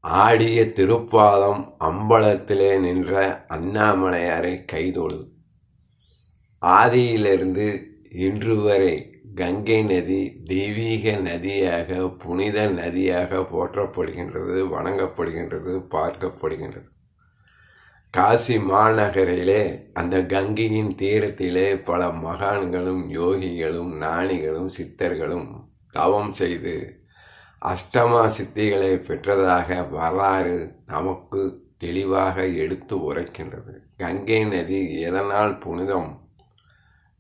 ஆடிய திருப்பாதம் அம்பலத்திலே நின்ற அண்ணாமலையாரை கைதொழு. ஆதியிலிருந்து இன்று வரை கங்கை நதி தெய்வீக நதியாக, புனித நதியாக போற்றப்படுகின்றது, வணங்கப்படுகின்றது, பார்க்கப்படுகின்றது. காசி மாநகரிலே அந்த கங்கையின் தீரத்திலே பல மகான்களும் யோகிகளும் ஞானிகளும் சித்தர்களும் தவம் செய்து அஷ்டமா சித்திகளை பெற்றதாக வரலாறு நமக்கு தெளிவாக எடுத்து உரைக்கின்றது. கங்கை நதி எதனால் புனிதம்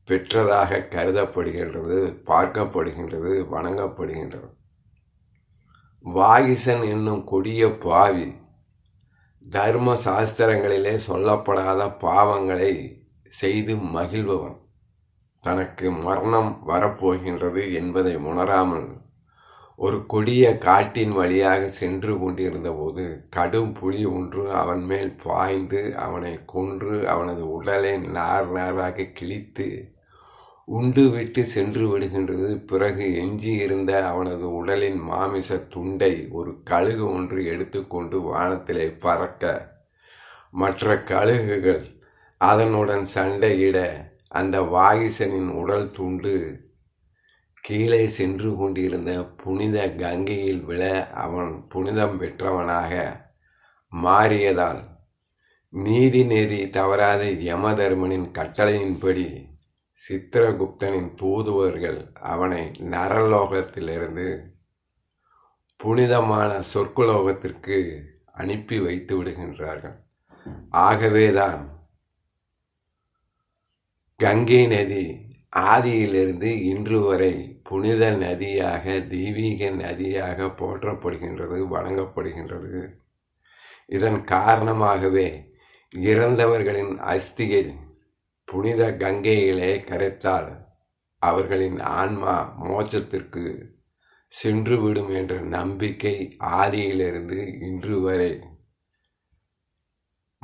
பெற்றதாக கருதப்படுகின்றது, பார்க்கப்படுகின்றது, வணங்கப்படுகின்றது? வாகிசன் என்னும் கொடிய பாவி தர்ம சாஸ்திரங்களிலே சொல்லப்படாத பாவங்களை செய்து மகிழ்பவன், தனக்கு மரணம் வரப்போகின்றது என்பதை உணராமல் ஒரு கொடிய காட்டின் வழியாக சென்று கொண்டிருந்த போது கடும் புலி ஒன்று அவன் மேல் பாய்ந்து அவனை கொன்று அவனது உடலை நார் நாராக கிழித்து உண்டு விட்டு சென்று விடுகின்றது. பிறகு எஞ்சி இருந்த அவனது உடலின் மாமிச துண்டை ஒரு கழுகு ஒன்று எடுத்துக்கொண்டு வானத்திலே பறக்க மற்ற கழுகுகள் அதனுடன் சண்டையிட அந்த வாகிசனின் உடல் துண்டு கீழே சென்று கொண்டிருந்த புனித கங்கையில் விழ அவன் புனிதம் பெற்றவனாக மாறியதால் நீதி நெறி தவறாத யமதர்மனின் கட்டளையின்படி சித்திரகுப்தனின் தூதுவர்கள் அவனை நரலோகத்திலிருந்து புனிதமான சொர்க்குலோகத்திற்கு அனுப்பி வைத்து விடுகின்றார்கள். ஆகவேதான் கங்கை நதி ஆதியிலிருந்து இன்று வரை புனித நதியாக, தெய்வீக நதியாக போற்றப்படுகின்றது, வணங்கப்படுகின்றது. இதன் காரணமாகவே இறந்தவர்களின் அஸ்தியை புனித கங்கையிலே கரைத்தால் அவர்களின் ஆன்மா மோட்சத்திற்கு சென்றுவிடும் என்ற நம்பிக்கை ஆதியிலிருந்து இன்று வரை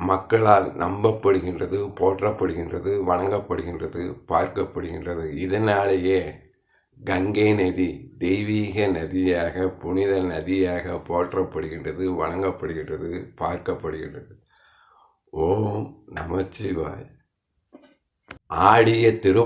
மக்களால் நம்பப்படுகின்றது, போற்றப்படுகின்றது, வணங்கப்படுகின்றது, பார்க்கப்படுகின்றது. இதனாலேயே கங்கை நதி தெய்வீக நதியாக, புனித நதியாக போற்றப்படுகின்றது, வணங்கப்படுகின்றது, பார்க்கப்படுகின்றது. ஓம் நமச்சிவாய. ஆடிய திரு